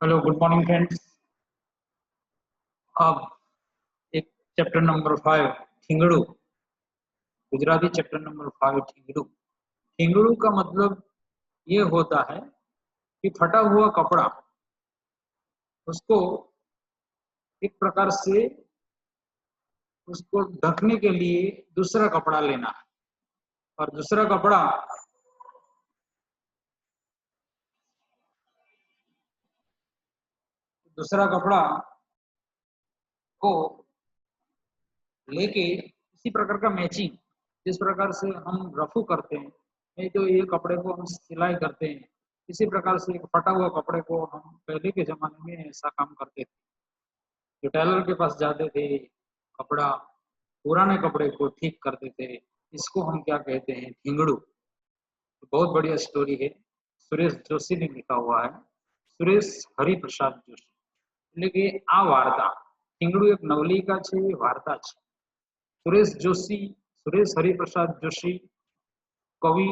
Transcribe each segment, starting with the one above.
Hello, good morning friends. अब एक chapter number 5 Thingdu, Gujarati chapter number 5 Thingdu. Thingdu का मतलब ये होता है कि फटा हुआ कपड़ा, उसको एक प्रकार से उसको ढकने के लिए दूसरा कपड़ा लेना है। और दूसरा कपड़ा को लेके इसी प्रकार का मैचिंग, जिस प्रकार से हम रफू करते हैं, नहीं तो ये कपड़े को हम सिलाई करते हैं, इसी प्रकार से एक फटा हुआ कपड़े को हम पहले के जमाने में ऐसा काम करते थे। जो टेलर के पास जाते थे, कपड़ा पुराने कपड़े को ठीक करते थे, इसको हम क्या कहते हैं? ठिंगड़ू। बहुत बढ़िया स्टोरी है, सुरेश जोशी ने लिखा हुआ है, सुरेश हरिप्रसाद जोशी। એટલે કે આ વાર્તા ઠીંગડું એક નવલિકા છે, વાર્તા છે। સુરેશ હરિપ્રસાદ જોશી કવિ,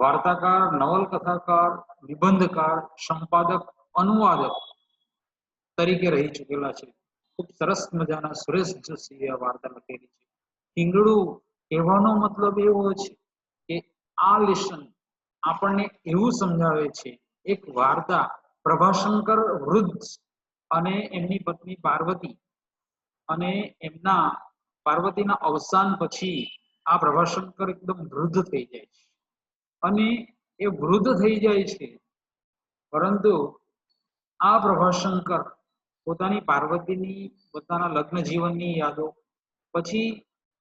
વાર્તાકાર, નવલકથાકાર, નિબંધકાર, સંપાદક, અનુવાદક તરીકે રહી ચૂકેલા છે। ખૂબ સરસ મજાના સુરેશ જોશીએ આ વાર્તા લખેલી છે। ઠીંગડું કહેવાનો મતલબ એવો છે કે આ લેસન આપણને એવું સમજાવે છે, એક વાર્તા પ્રભાશંકર વૃદ્ધ અને એમની પત્ની પાર્વતી અને એમના પાર્વતીના અવસાન પછી આ પ્રભાશંકર એકદમ વૃદ્ધ થઈ જાય છે અને એ વૃદ્ધ થઈ જાય છે, પરંતુ આ પ્રભાશંકર પોતાની પાર્વતીની, પોતાના લગ્ન જીવનની યાદો પછી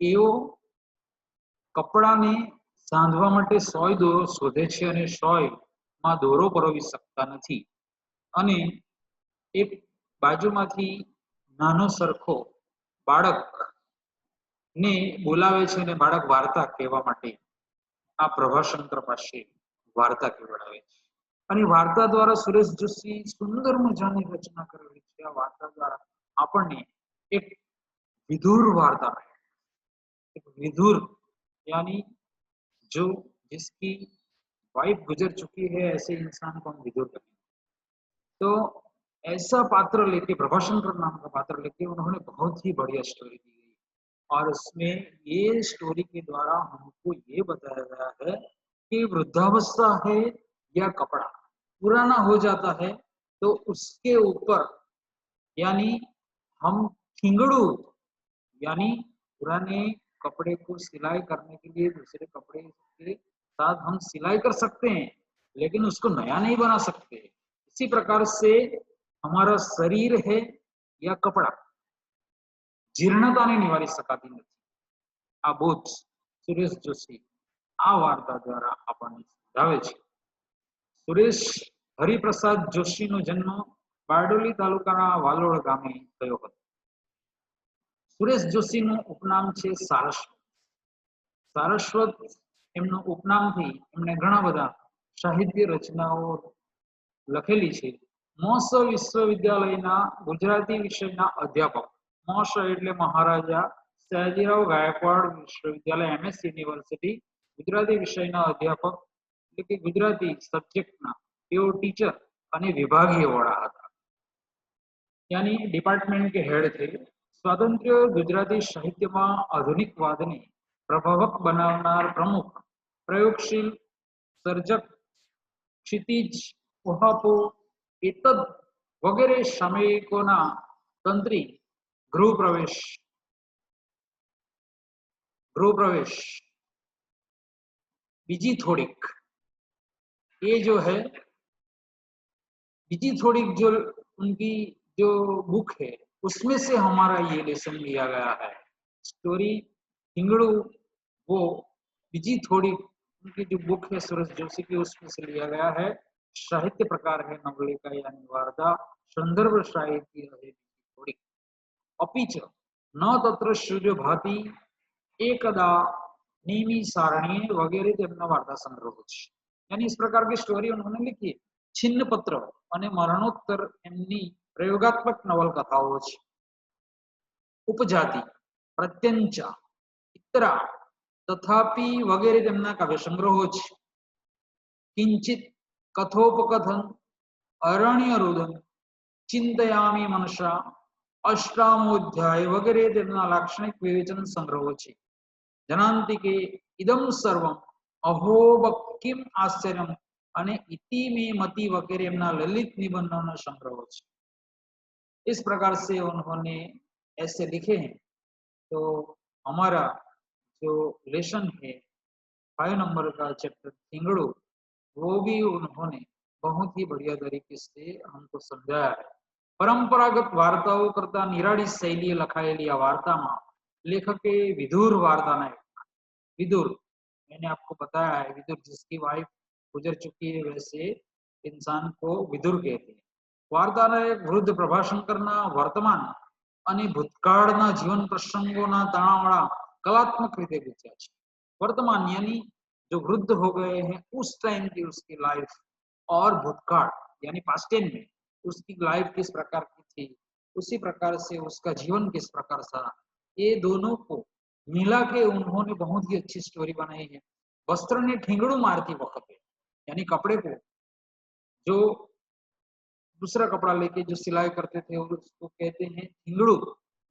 એઓ કપડાને સાંધવા માટે સોય દોરો શોધે છે અને સોયમાં દોરો પરોવી શકતા નથી અને એ બાજુમાંથી નાનો સરખો બાળક ને બોલાવે છે અને બાળક વાર્તા કહેવા માટે આ પ્રભાશંકર પાસે વાર્તા કહેવડાવે છે। અને વાર્તા દ્વારા સુરેશ જોશી સુંદર મજાની રચના કરેલી છે। આ વાર્તા દ્વારા આપણને એક વિધુર वार्ता, एक विधुर यानी जो जिसकी वाइफ गुजर चुकी है, ऐसे इंसान को हम विधुर कहते हैं। तो ऐसा पात्र लेके, प्रभाशंकर नाम का पात्र लेके उन्होंने बहुत ही बढ़िया स्टोरी दी गई और उसमें ये स्टोरी के द्वारा हमको ये बताया गया है कि वृद्धावस्था है या कपड़ा पुराना हो जाता है तो उसके ऊपर यानी हम ठिंगड़ू यानी पुराने कपड़े को सिलाई करने के लिए दूसरे कपड़े के साथ हम सिलाई कर सकते हैं, लेकिन उसको नया नहीं बना सकते। इसी प्रकार से हमारा शरीर है या कपड़ा जीर्णताने निवारी शकाती નથી। આ બોધ સુરેશ જોશી આ વાર્તા દ્વારા આપણને સમજાવે છે। સુરેશ હરિપ્રસાદ જોશીનો જન્મ બારડોલી તાલુકાના વાલોડ ગામે થયો હતો। સુરેશ જોશીનું ઉપનામ છે સારસ્વત। સારસ્વત એમનું ઉપનામથી એમણે ઘણા બધા સાહિત્ય રચનાઓ લખેલી છે। મોસ વિશ્વવિદ્યાલયના ગુજરાતી વિષયના અધ્યાપક, મોસ એટલે મહારાજા સયાજીરાવ ગાયકવાડ વિશ્વવિદ્યાલય MS યુનિવર્સિટી ગુજરાતી વિષયના અધ્યાપક એટલે કે ગુજરાતી સબ્જેક્ટના તેઓ ટીચર અને વિભાગીય વડા હતા, यानी डिपार्टमेंट के हेड थे। स्वातंत्र्य गुजराती साहित्यમાં આધુનિકવાદને પ્રભાવક બનાવનાર પ્રમુખ પ્રયોગશીલ સર્જક क्षितिज उहापो एतद वगैरह सामयिकोना तंत्री गृह प्रवेश बीजी थोड़ीक, ये जो है बीजी थोड़ीक जो उनकी जो बुक है उसमें से हमारा ये लेसन लिया गया है। स्टोरी ठिंगड़ू वो बीजी थोड़ीक उनकी जो बुक है सुरेश जोशी की उसमें से लिया गया है। साहित्य प्रकार है नवलिका यानी वार्ता, संदर्भ साहित्य है थोड़ी। अपीच न तत्र सूर्य भाती एकदा नीमी सारणी वगैरह તેમના વાર્તા સંગ્રહો છે। यानी इस प्रकार की स्टोरी उन्होंने लिखी है। छिन्न पत्र અને મરણોત્તર એમની પ્રયોગાત્મક નવલકથાઓ છે। ઉપજાતિ, પ્રત્યંચા, ઇતરા, तथापि वगैरह તેમના કાવ્ય સંગ્રહો છે। કિંચિત, કથોપકથન, અરણ્ય રુદન, ચિંતયામિ મનસા, અષ્ટામોધ્યાય વગેરે તેમના લાક્ષણિક વિવેચન સંગ્રહો છે. જનાંતિકે ઇદમ સર્વમ અહોબ કિમ આશ્ચર્યમ અને इति में मति वगैरह एमना ललित निबंधों संग्रह है। इस प्रकार से उन्होंने ऐसे लिखे हैं। तो हमारा जो लेसन है 5 नंबर का चैप्टर थिंगड़ू, वो भी उन्होंने बहुत ही बढ़िया तरीके से हमको समझाया है। परंपरागत वार्ताओं करता निराड़ी शैली लखायेली आ वार्ता में लेखके विदुर वार्ता ने विदुर, मैंने आपको बताया है विदुर जिसकी वाइफ गुजर चुकी है वैसे इंसान को विदुर कहते हैं। वार्ताने वृद्ध प्रभाषण करना वर्तमान અને ભૂતકાળના જીવન પ્રસંગોના તાણાવાળા કલાત્મક રીતે ગુંચ્યા છે। वर्तमान यानी जो वृद्ध हो गए हैं उस टाइम की उसकी लाइफ, और भूतकाल यानी पास्ट टाइम में उसकी लाइफ किस प्रकार की थी, उसी प्रकार से उसका जीवन किस प्रकार था, ये दोनों को मिला के उन्होंने बहुत ही अच्छी स्टोरी बनाई है। वस्त्र ने ठेंगड़ू मारती वक्त यानी कपड़े को जो दूसरा कपड़ा लेके जो सिलाई करते थे उसको कहते हैं ठींगड़ू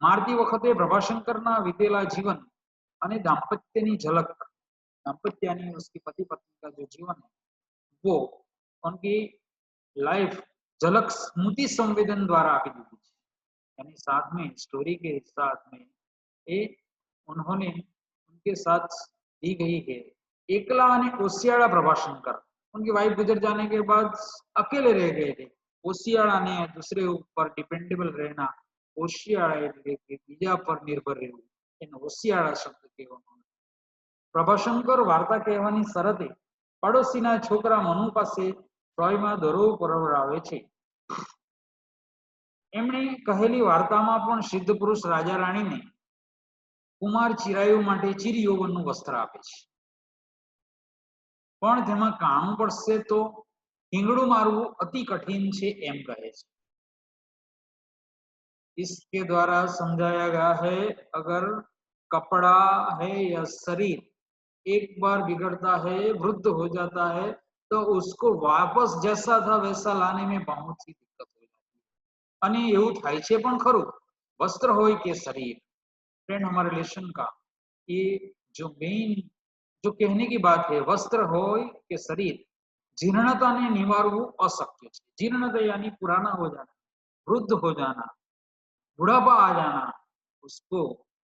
मारती वखते प्रभाषण करना वीतेला जीवन અને દાંપત્યની ઝલક, दाम्पत्यानी उसकी पति पत्नी का जो जीवन है वो उनकी लाइफ झलक स्मृति संवेदन द्वारा आपी दी थी। यानी साथ में स्टोरी के साथ में ये उन्होंने उनके साथ दी गई है। एकला અને ઓશિયાળા પ્રભાષણ કર, उनकी वाइफ गुजर जाने के बाद अकेले रह गए थे। ओशियाड़ा ने दूसरे ऊपर डिपेंडेबल रहना, ओशियाड़ा એટલે કે બીજા પર નિર્ભર રહેવું, એને ઓશિયાળા શબ્દ કહેવામાં આવે। પ્રભાશંકર વાર્તા કહેવાની શરતે પડોશીના છોકરા મનુ પાસે ટ્રોયમાં દરો પરોવરાવે છે। એમણે કહેલી વાર્તામાં પણ સિદ્ધ પુરુષ રાજા રાણીને કુમાર ચિરાયુ માટે ચિરયૌવનનું વસ્ત્ર આપે છે, પણ તેમાં કાણું પડશે તો ઠીંગડું मारવું अति कठिन છે એમ કહે છે। इसके द्वारा समझाया गया है अगर कपड़ा है या शरीर एक बार बिगड़ता है, वृद्ध हो जाता है, तो उसको वापस जैसा था वैसा लाने में बहुत ही दिक्कत हो जाती है। અને એવું થાય છે પણ ખરું, वस्त्र હોય કે शरीर। फ्रेंड हमारे लेसन का ये जो मेन जो कहने की बात है, वस्त्र હોય કે शरीर, जीर्णता ने निवारવું अशक्य है। जीर्णता यानी पुराना हो जाना, वृद्ध हो जाना, बुढ़ापा आ जाना, उसको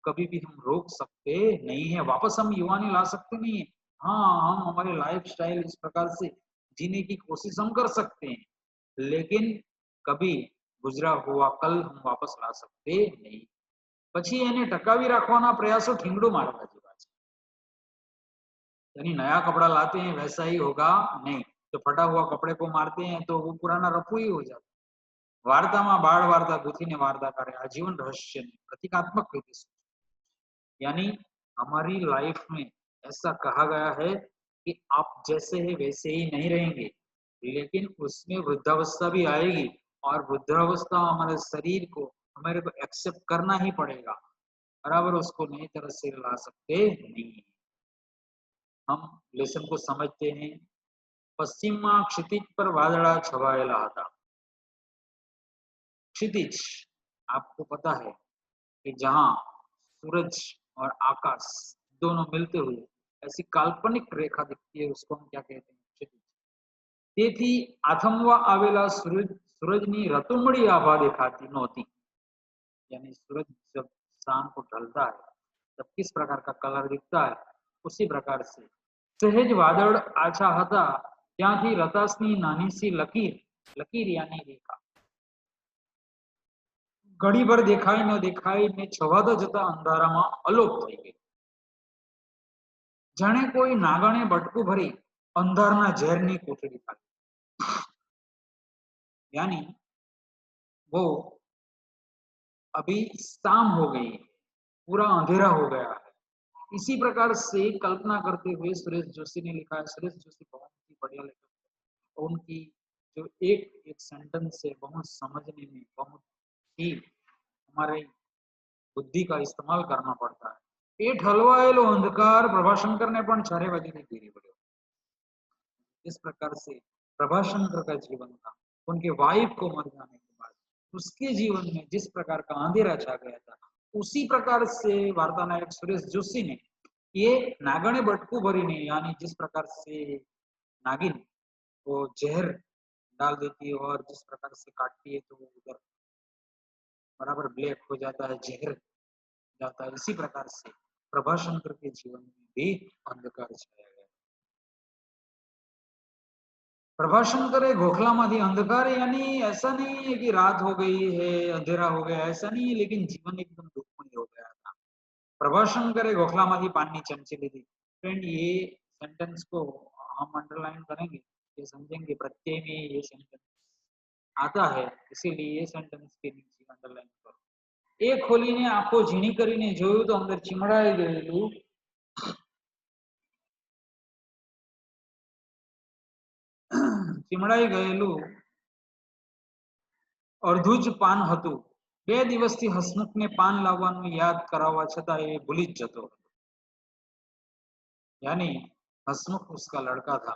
कभी भी हम रोक सकते नहीं है, वापस हम युवानी ला सकते नहीं है। हाँ, हम हमारे लाइफ स्टाइल इस प्रकार से जीने की कोशिश हम कर सकते हैं, लेकिन कभी गुजरा हुआ कल हम वापस ला सकते नहीं। પછી એને ટકાવી રાખવાના પ્રયાસો ઠીંગડું મારવા જેવા છે। यानी नया कपड़ा लाते हैं वैसा ही होगा नहीं, तो फटा हुआ कपड़े को मारते हैं तो वो पुराना रफू ही हो जाता। वार्ता में बाळ वार्ता गुथी ने वार्ता करे आजीवन रहस्य ने प्रतीकात्मक रीति से, यानी हमारी लाइफ में ऐसा कहा गया है कि आप जैसे है वैसे ही नहीं रहेंगे, लेकिन उसमें वृद्धावस्था भी आएगी, और वृद्धावस्था हमारे शरीर को हमारे को एक्सेप्ट करना ही पड़ेगा, बराबर उसको नई तरह से ला सकते नहीं। हम लेसन को समझते हैं। पश्चिम में क्षितिज पर वादड़ा छवाયેલા હતા। क्षितिज आपको पता है कि जहां सूरज और आकाश दोनों मिलते हुए ऐसी काल्पनिक रेखा दिखती है, उसको हम क्या कहते हैं? क्षितिज। તેથી આથમવા આવેલા सूरजनी रतुमड़ी आभा देखाती नहोती, यानी सूरज जब शाम को ढलता है तब किस प्रकार का कलर दिखता है, उसी प्रकार से सहज वादळ आछा हता ત્યાંથી રતાસની નાની सी લકીર, લકીર यानी रेखा घड़ी भर देखाई न देखाई ने छवाता जता अंधाराમાં અલોપ થઈ ગઈ। જાણે કોઈ નાગણે બટકું ભરી અંધારના ઝેરની કોથળી ખાધી, यानी वो अभी शाम हो गई, पूरा अंधेरा हो गया है। इसी प्रकार से कल्पना करते हुए सुरेश जोशी ने लिखा है। सुरेश जोशी बहुत ही बढ़िया लेखक है, उनकी जो एक एक सेंटेंस है बहुत समझने में बहुत ही हमारे बुद्धि का इस्तेमाल करना पड़ता है। पेट हलवाएलो अंधकार प्रभाशंकर ने पण 4 बजे घेरी पड़ो। इस प्रकार से प्रभाशंकर का जीवन था। उनके वाइफ को मर जाने के बाद उसके जीवन में जिस प्रकार का अंधेरा छा गया था, उसी प्रकार से वार्ता नायक सुरेश जोशी ने ये नागणे बटकू भरी ने, यानी जिस प्रकार से नागिन वो जहर डाल देती है और जिस प्रकार से काटती है तो वो उधर बराबर ब्लैक हो जाता है, जहर जाता है, इसी प्रकार से प्रभाशंकर के जीवन में भी अंधकार छाया गया। प्रभाशंकर गोखला माधी अंधकार, यानी ऐसा नहीं है कि रात हो गई है अंधेरा हो गया, ऐसा नहीं है, लेकिन जीवन एकदम दुखमय हो गया था। प्रभाशंकर गोखला माधी पानी चमची लीधी। फ्रेंड, ये सेंटेंस को हम अंडरलाइन करेंगे, ये समझेंगे, प्रत्यय में ये सेंटेंस आता है, इसीलिए ये सेंटेंस के नीचे अंडरलाइन करो। एक खोलीने आंखो झीणी करीने जोયું तो अंदर ચીમડાઈ ગયેલું ચીમડાઈ ગયેલું અડધું જ પાન હતું। 2 દિવસથી હસમુખને પાન લાવવાનું યાદ કરાવવા છતાં એ ભૂલી જ જતો હતો। यानी हसमुख उसका लड़का था,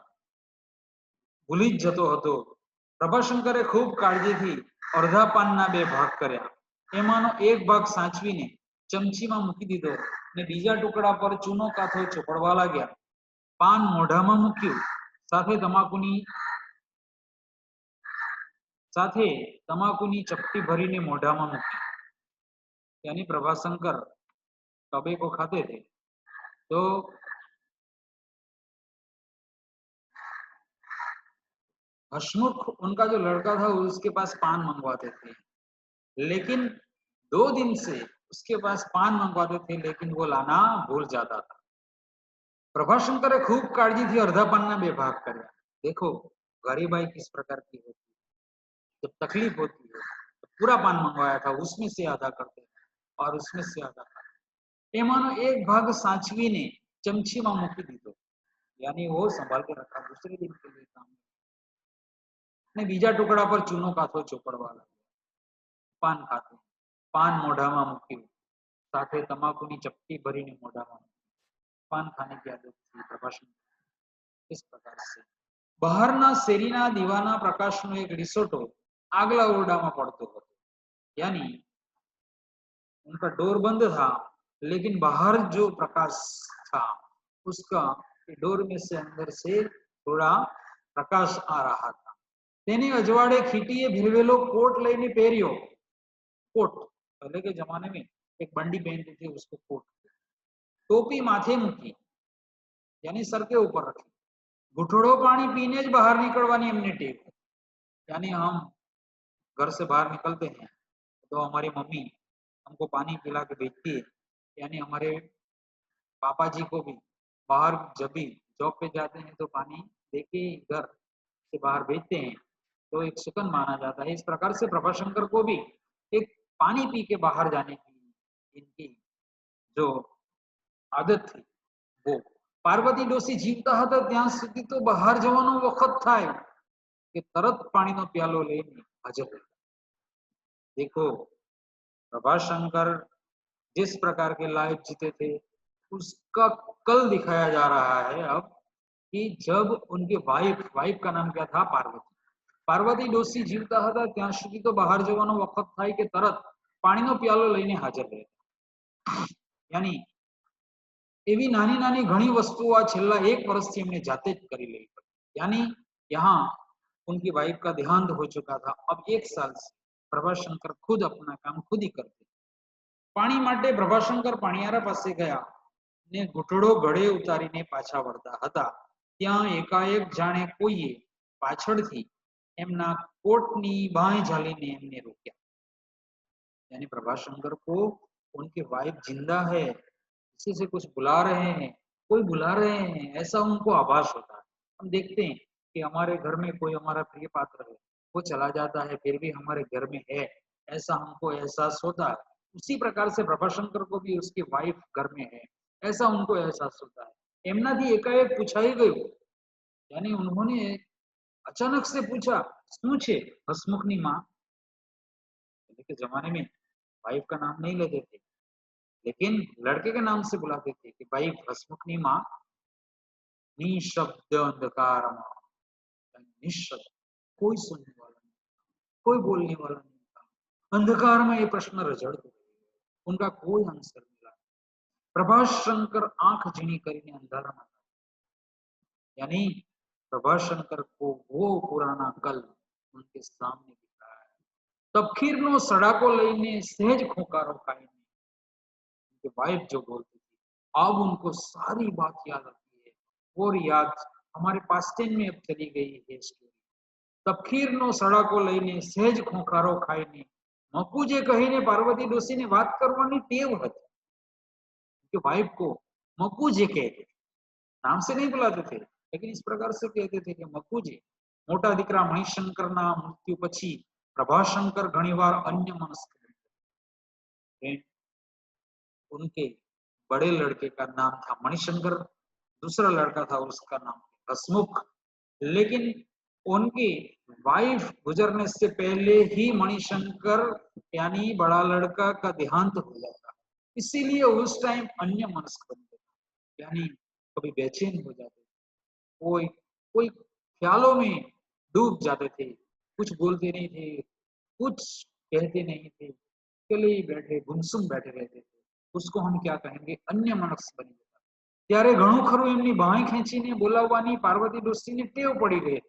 भूली ज जतो હતો। પ્રભાશંકરે ખૂબ કાળજીથી અડધા પાનના 2 ભાગ કર્યા। એમાંનો એક ભાગ સાચવીને ચમચીમાં મૂકી દીધો ને બીજા ટુકડા પર ચૂનો કાથો ચોપડવા લાગ્યા। પાન મોઢામાં મૂક્યું, સાથે તમાકુની ચપટી ભરીને મોઢામાં મૂકી। यानी प्रभाशंकर टबेको खाते थे तो हसमुख उनका जो लड़का था उसके पास पान मंगवाते थे, लेकिन 2 दिन से उसके पास पान मंगवाते थे, लेकिन वो लाना भूल जाता था। प्रभाशंकरे खूब काळजीथी अर्धा पानना 2 भाग कर्या। देखो गरीबाई किस प्रकार की होती है, जब तकलीफ होती है तो पूरा पान मंगवाया था, उसमें से आधा करते और उसमें से आधा करते। एमानो एक भाग साचवीने चमचीमां मूकी दीधो, यानी वो संभाल के रखा, दूसरे दिन के लिए काम ने बीजा टुकड़ा पर चूनो काथो ચોપડવા લાગ્યો। पान खाते, पान मोढाમાં મૂક્યું, સાથે તમાકુની ચપટી ભરીને મોઢામાં મૂકી। पान खाने की आदत थी प्रभाशंकर। इस प्रकार से બહારના શેરીના દીવાના પ્રકાશનો એક રિસોટો આગલા ઓરડામાં પડતો હતો। यानी उनका डोर बंद था, लेकिन बाहर जो प्रकाश था उसका डोर में से अंदर से थोड़ा प्रकाश आ रहा था। तेने अजवाड़े खीटीए भीरवेलो कोट लईने પહેર્યો। कोट पहले के जमाने में एक बंडी पहनते थे, उसको कोट। टोपी माथे मूकी, यानी सर के ऊपर रखी। घुटड़ो पानी पीने ज बाहर निकलवानी एमने टेव। यानी हम घर से बाहर निकलते हैं तो हमारी मम्मी हमको पानी पिला के भेजती है, यानी हमारे पापा जी को भी बाहर जब भी जॉब पे जाते हैं तो पानी देके घर से बाहर भेजते हैं, तो एक सुकन माना जाता है। इस प्रकार से प्रभाशंकर को भी एक पानी पी के बाहर जाने की इनकी जो आदत थी वो। पार्वती डोसी जीवता હતા ત્યાં સુધી તો બહાર જવાનો વખત થાય કે તરત પાણીનો પ્યાલો લઈને હાજર રહેતા। देखो प्रभाशंकर जिस प्रकार के लाइफ जीते थे उसका कल दिखाया जा रहा है अब, कि जब उनके वाइफ का नाम क्या था, पार्वती। पार्वती डोसी जीवता હતા ત્યાં સુધી તો બહાર જવાનો વખત થાય કે તરત પાણીનો પ્યાલો લઈને હાજર રહેતા। यानी એવી નાની નાની ઘણી વસ્તુઓ આ છેલ્લા 1 વર્ષથી એમને જાતે જ કરી લેવી પડી। यानी यहाँ उनकी वाइफ का देहांत हो चुका था, अब 1 साल से प्रभाशंकर खुद अपना काम खुद ही करते। पाणी માટે પ્રભાશંકર પાણીયારા પાસે ગયા ને ઘૂંટડો ગળે ઉતારીને પાછા વળતા હતા, ત્યાં એકાએક જાણે કોઈએ પાછળથી એમના કોટની બાંય ઝાલીને એમને રોક્યા। यानी प्रभाशंकर को उनकी वाइफ जिंदा है, किसी से कुछ बुला रहे हैं, कोई बुला रहे हैं, ऐसा उनको आभास होता है। हम देखते हैं कि हमारे घर में कोई हमारा प्रिय पात्र है, वो चला जाता है फिर भी हमारे घर में है, ऐसा हमको एहसास होता है। उसी प्रकार से प्रभाशंकर को भी उसकी वाइफ घर में है, ऐसा उनको एहसास होता है। एमनाथी एकाएक पूछाई गયું, यानी उन्होंने अचानक से पूछा, શું છે હસमुखनी माँ? पहले के जमाने में वाइफ का नाम नहीं लेते थे, लेकिन लड़के के नाम से बुलाते थे कि भाई हसमुखनी माँ। निशब्द अंधकार में, निशब्द, कोई सुनने वाला नहीं, कोई बोलने वाला नहीं था। अंधकार में ये प्रश्न रजड़तो उनका कोई आंसर मिला। प्रभाशंकर आंख झीणी करीने अंधारा में, यानी प्रभाशंकर को वो पुराना कल उनके सामने दिख रहा है। तब खीरनो सड़ाको लईने सहज खोकारो खाई, उनके वाइफ जो बोलती थी, अब उनको सारी बात याद आती है और याद हमारे पास टेन में अब चली गई है स्टोरी। तब खीरनो सड़ाको लईने सहज खोखारो खाईने मकुजे कहीने पार्वती डोसी ने बात करवानी टेव हती। उनके वाइफ को मकुजे कहते थे, नाम से नहीं बुलाते थे, लेकिन इस प्रकार से कहते थे कि मकुजे। मोटा दीकरा मणिशंकर ना मृत्यु पछी प्रभाशंकर घणीवार अन्य मनस्क बने। उनके बड़े लड़के का नाम था मणिशंकर, दूसरा लड़का था उसका नाम हसमुख। लेकिन उनकी वाइफ गुजरने से पहले ही मणिशंकर यानी बड़ा लड़का का देहांत हो जाता, इसीलिए उस टाइम अन्य मनस्क बन गए, यानी कभी बेचैन हो जाते, कोई कोई ख्यालों में डूब जाते थे, कुछ बोलते नहीं थे, कुछ कहते नहीं थे, अकेले ही बैठे गुमसुम बैठे रहते थे। उसको हम क्या कहेंगे, अन्य मनस्क बनी जता। ત્યારે ઘણું ખરું એમની બાંય ખેંચીને બોલાવવાની પાર્વતી ડોસીને ટેવ પડી ગઈ,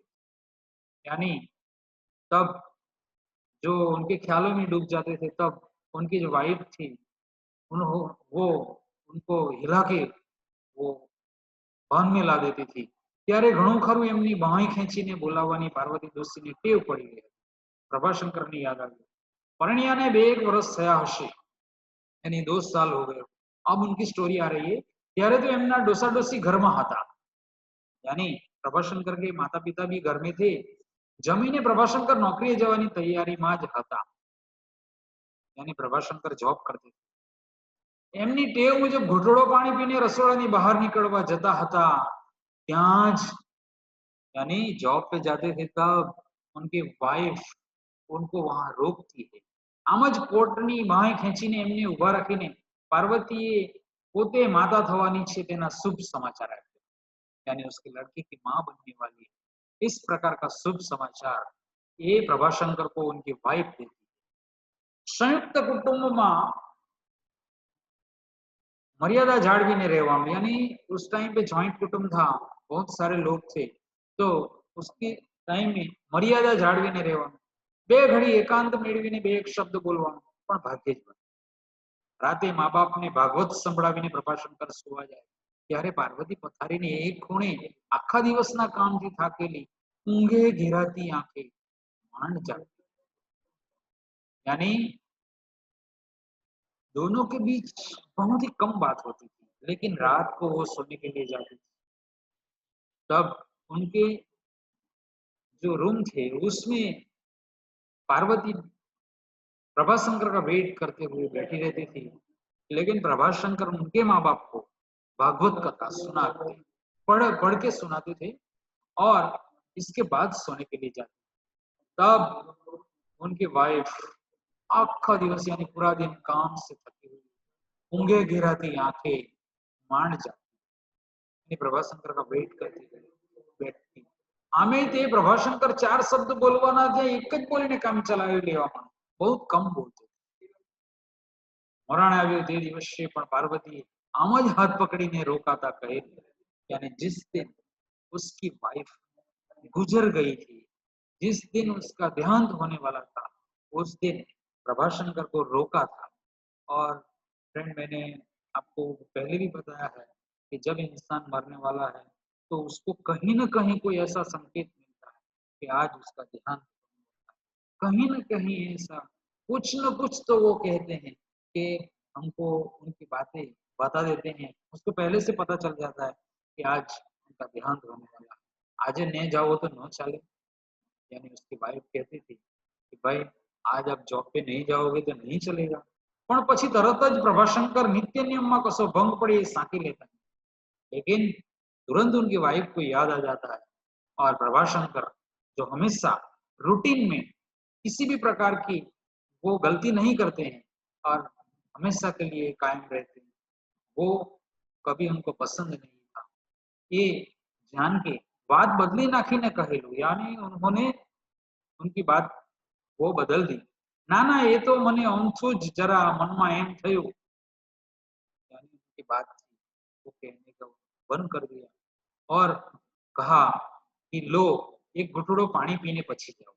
यानी तब जो उनके ख्यालों में डूब जाते थे, तब उनकी जो वाइफ थी वो उनको हिला के वो भान में ला देती थी। ત્યારે ઘણું ખરું એમની બાંય ખેંચીને બોલાવવાની પાર્વતી ડોસીને ટેવ પડી ગઈ। પ્રભાશંકરની યાદ આવી। પરણ્યાને 2 વર્ષ થયા હશે, यानी 2 साल हो गए। अब उनकी स्टोरी आ रही है। ત્યારે तो એમના ડોસા ડોસી ઘરમાં હતા, यानी प्रभाशंकर के माता पिता भी घर में थे। जमीने प्रभाशंकर नौकरी जवानी तैयारी में ज हता, यानी प्रभाशंकर जॉब करते थे। एमनी टेव मुजब घोटड़ो पानी पीने रसोड़ानी बहार निकलवा जता हता, ત્યાં જ यानी जॉब पे जाते थे तब उनकी वाइफ उनको वहां रोकती है। आम ज कोटनी बांय खेंचीने एमने उभा राखीने पार्वतीए पोते माता थवानी छे तेना शुभ समाचार आप्या, यानी उसकी लड़की की मां बनने वाली है, इस प्रकार का शुभ समाचार ये प्रभाशंकर को उनकी वाइफ देती है। संयुक्त कुटुंब में मर्यादा जाड़वीने रहवानुं, यानी उस टाइम पे जॉइंट कुटुंब था, बहुत सारे लोग थे, तो उसके टाइम में मर्यादा जाड़वीने रहवानुं। बे घड़ी एकांत मेळवीने बे एक शब्द बोलवानुं, पण भाग्ये ज बने। राते माँ बाप ने भागवत संभळावीने प्रभाशंकर सुवा जाए त्यारे पार्वती पथारीने एक खूणे आखा दिवसना कामथी थाकेली ऊंघे घेराती आंखे માંડ जागती, यानी दोनों के बीच बहुत ही कम बात होती थी, लेकिन रात को वो सोने के लिए जाती थी। तब उनके जो रूम थे उसमें पार्वती प्रभाशंकर का वेट करते हुए बैठी रहती थी, लेकिन प्रभाशंकर उनके माँ बाप को भागवत कथा सुनाते, पढ़ के सुनाते थे और इसके बाद सोने के लिए जाते। तब उनकी वाइफ आखा दिवस यानी पूरा दिन काम से थकी हुई ऊंघे घेराती आंखें માંડ जाती, प्रभाशंकर का वेट करती बैठती। आमे ते प्रभाशंकर 4 शब्द बोलवाना जे एक ज बोलीने काम चलावी लेवा, बहुत कम बोलते। मरण आव्यो ते दिवसे पण पार्वती आम ज हाथ पकड़ीने रोकाता कहे, यानी जिस दिन उसकी वाइफ गुजर गई थी, जिस दिन उसका देहांत होने वाला था, उस दिन प्रभाशंकर को रोका था। और फ्रेंड, मैंने आपको पहले भी बताया है कि जब इंसान मरने वाला है तो उसको कहीं न कहीं कोई ऐसा संकेत मिलता है कि आज उसका देहांत होने वाला है। कहीं न कहीं ऐसा कुछ न कुछ तो वो कहते हैं कि हमको उनकी बातें बता देते हैं, उसको पहले से पता चल जाता है कि आज उनका देहांत होने वाला है, आज नहीं जाओ तो न चले। यानी उसकी वाइफ कहती थी कि भाई आज आप जॉब पे नहीं जाओगे तो नहीं चलेगा, पण पछी तरत ज प्रभाशंकर नित्य नियम में कसो भंग पड़े ये साकी लेता है, लेकिन तुरंत उनकी वाइफ को याद आ जाता है। और प्रभाशंकर जो हमेशा रूटीन में किसी भी प्रकार की वो गलती नहीं करते हैं और हमेशा के लिए कायम रहते हैं, वो कभी उनको पसंद नहीं था। ये जान के बात बदली नाखी ने कहेलू, यानी उन्होंने उनकी बात वो बदल दी। ना ना ये तो मने अमथू ज जरा मन में एम थयु, यानी उनकी बात थी वो कहने का बंद कर दिया और कहा कि लो एक घुटड़ो पानी पीने पछी जाओ।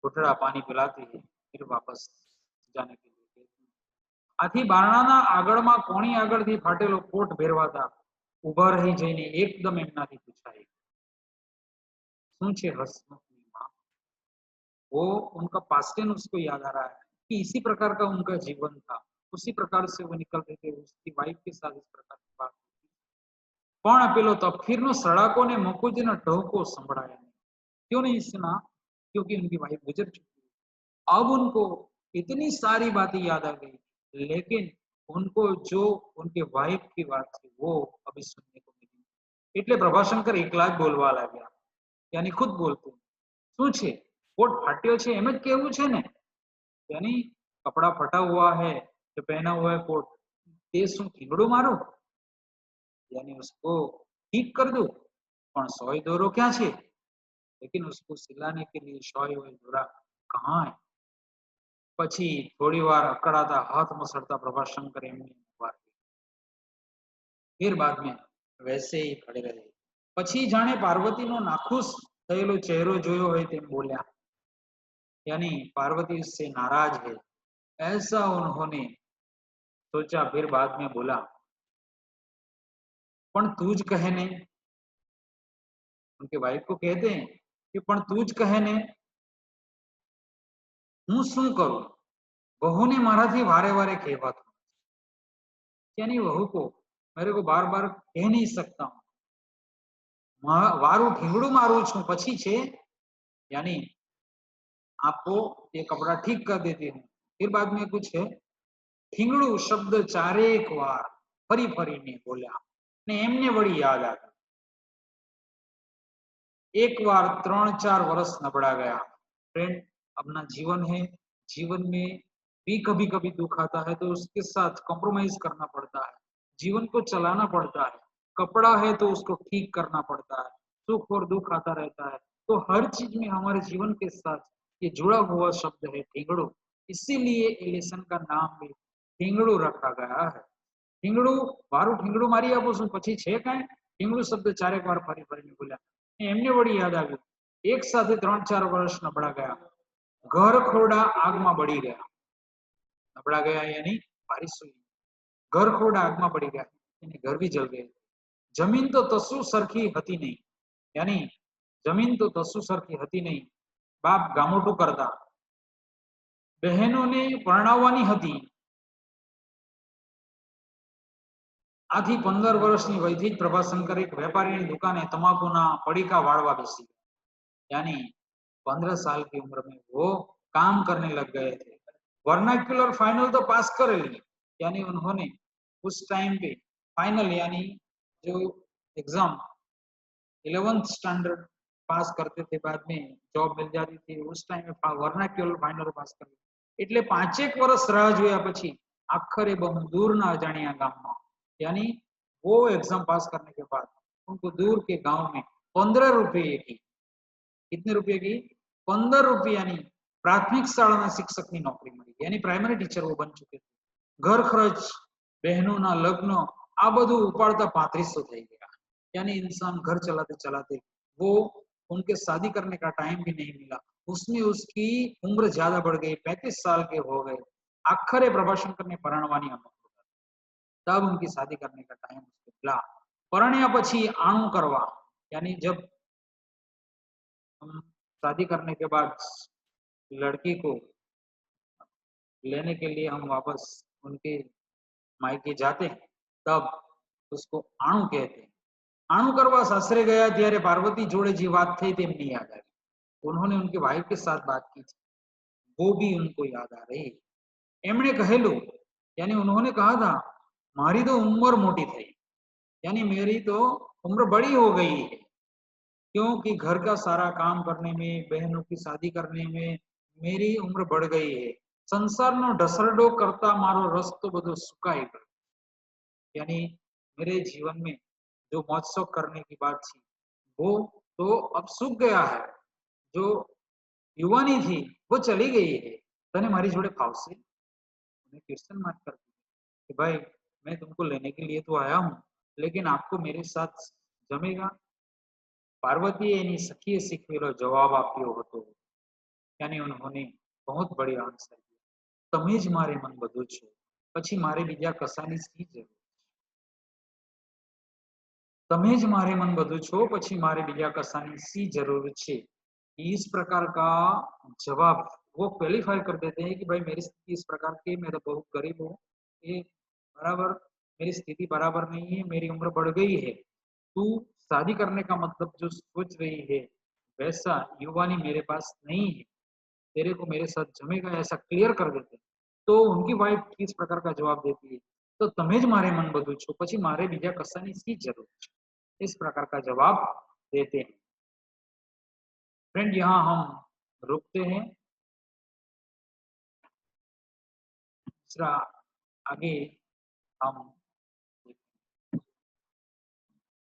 घुटड़ा पानी पिलाती है फिर वापस जाने के लिए कहती है। आથી બારણાના આગળમાં કોણી આગળથી ફાટેલો કોટ ભેરવાતા ઊભા રહી જઈને એકદમ એમનાથી પૂછાય, શું છે હસમુખની માં? वो उनका पास्ट टेंस उसको याद आ रहा है कि इसी प्रकार का उनका जीवन था, उसी प्रकार से वो निकल रहे थे, उसकी वाइफ के साथ इस प्रकार की बात हुई। પણ પેલો તફીરનો સડાકોને મકુજીના ઢોકો સંભળાયા नहीं। क्यों नहीं सुना? क्योंकि उनकी वाइफ गुजर चुकी है। अब उनको इतनी सारी बातें याद आ गई, लेकिन उनको जो उनके वाइफ की बात थी वो अभी सुनने को मिली। એટલે પ્રભાશંકર એકલા જ બોલવા લાગ્યા, यानी खुद बोलते શું છે कोट फाट्यो છે એમ જ કેવું છે ने, यानी कपड़ा फटा हुआ है जो पहना हुआ है कोट, ये શું ઠીંગડું मारो, यानी उसको ठीक कर दो, પણ સોય દોરો क्या છે, लेकिन उसको सिलाने के लिए सोय और दोरा कहाँ है। પછી થોડી વાર અકળાતા હાથ મસળતા પ્રભાશંકર એમની ઉભા રહ્યા, फिर बाद में वैसे ही खड़े रहे। પછી જાણે પાર્વતીનો નાખુશ થયેલો ચહેરો જોયો હોય તેમ બોલ્યા, यानी पार्वती उससे नाराज है ऐसा उन्होंने सोचा। फिर बाद में बोला, पण तू ज कहे ने, उनके वाइफ को कहते हैं कि पण तू ज कहे ने हूँ शू करूं, बहू ने माराथी वारे वारे कहेवातुं, यानी बहू को मेरे को बार बार कह नहीं सकता हूँ, वारू ढींगड़ू मारू छू पछी छे, यानी आपको ये कपड़ा ठीक कर देती हूँ। फिर बाद में कुछ है ઠીંગડું શબ્દ ચારેક વાર ફરી ફરીને બોલ્યા ને એમને વળી યાદ આવ્યું। एक बार 3-4 वर्ष नबड़ा गया। फ्रेंड, अपना जीवन है, जीवन में भी कभी कभी दुख आता है तो उसके साथ कॉम्प्रोमाइज करना पड़ता है, जीवन को चलाना पड़ता है। कपड़ा है तो उसको ठीक करना पड़ता है, सुख और दुख आता रहता है। तो हर चीज में हमारे जीवन के साथ ये जुड़ा हुआ शब्द है ઠીંગડું, इसीलिए लेसन का नाम भी ઠીંગડું रखा गया है। ઠીંગડું મારું ઠીંગડું મારી આપો છું પછી છે કાંઈ, ઠીંગડું શબ્દ ચારેક વાર ફરી ફરીને બોલ્યા। એમને વળી યાદ આવ્યું, એક સાથે 3-4 વર્ષ નબળા ગયા, ઘર ખોરડા આગમાં બળી ગયા। નબળા ગયા यानी बारिश हुई, घर खोड़ा आग में पड़ी गया, यानी घर भी जल गए। जमीन तो तसु सरखी हती नहीं, यानी जमीन तो तसु सरखी हती नहीं। बाप गामोटू करता, बहनों ने परणाववानी हती। आथी 15 वर्षनी वयथी ज प्रभाशंकर एक वेपारीनी दुकाने तमाकूना पड़ीका वाळवा बेसी गया, यानी 15 साल की उम्र में वो काम करने लग गए थे। वर्नाक्युलर फाइनल तो पास कर ली, यानी उन्होंने उस टाइम पे फाइनल यानी जो एग्जाम 11th स्टैंडर्ड पास करते थे, बाद में जॉब मिल जाती थी, उस टाइम में वर्नाक्युलर फाइनल पास कर ली। એટલે 5 વર્ષ રાહ જોયા પછી આખરે બહુ દૂરના અજાણ્યા ગામમાં, यानी वो एग्जाम पास करने के बाद उनको दूर के गांव में 15 रुपये की, कितने रुपये की 15 रुपये यानी प्राथमिक शाળાના શિક્ષકની નોકરી મળી, यानी प्राइमरी टीचर वो बन चुके थे। घर खर्च, बहनों लग्न आ બધું ઉપાડતા 3500 થઈ ગયા, यानी इंसान घर चलाते चलाते वो उनके शादी करने का टाइम भी नहीं मिला, उसमें उसकी उम्र ज्यादा बढ़ गई, 35 साल के हो गए। आखरे प्रभाशंकर ने परણવાની અમર, तब उनकी शादी करने का टाइम उसको मिला। परण्या પછી आणु करवा, यानी जब हम शादी करने के बाद लड़की को लेने के लिए हम वापस उनके मायके जाते हैं, तब उसको आणु कहते हैं। आणु करवा सासरे गया ત્યારે पार्वती जोड़े जी बात थी तेमनी याद आई, उन्होंने उनके वाइफ के साथ बात की थी, वो भी उनको याद आ रही। एमणे कहेलू, यानी उन्होंने कहा था मारी तो उम्र मोटी थी, यानी मेरी तो उम्र बड़ी हो गई है, क्योंकि घर का सारा काम करने में, बहनों की शादी करने में मेरी उम्र बढ़ गई है। संसारनो ढसरडो करता मारो रस तो बधो सुकाई गयो, यानी मेरे जीवन में जो महोत्सव करने की बात थी वो तो अब सूख गया है। जो युवानी थी वो चली गई है, तने मारी जोड़े फावसे। उन्हें क्वेश्चन मार्क कर दिया कि भाई मैं तुमको लेने के लिए तो आया हूँ, लेकिन आपको मेरे साथ जमेगा? पार्वतीए एनी सखीए શીખવેલો જવાબ આપ્યો હતો, यानी उन्होंने बहुत बढ़िया आंसर दिया, તમે જ મારે મન બધું છો, પછી મારે બીજા કશાની શી જરૂર? તમે જ માरे मन બધું છો, પછી મારે બીજા કશાની सी जरूर છે। इस प्रकार का जवाब वो क्वेलिफाई कर देते हैं कि भाई मेरी स्थिति इस प्रकार की, मैं तो बहुत गरीब हूँ, ये बराबर मेरी स्थिति बराबर नहीं है, मेरी उम्र बढ़ गई है, तू शादी करने का मतलब जो सोच रही है वैसा युवानी मेरे पास नहीं है, तेरे को मेरे साथ जमेगा, ऐसा क्लियर कर देते हैं। तो उनकी वाइफ किस प्रकार का जवाब देती है, तो तमे ज मारे मन બધું છો, પછી મારે બીજા કશાની શી જરૂર છે? इस प्रकार का जवाब देते हैं। फ्रेंड यहाँ हम रुकते हैं, दूसरा आगे हम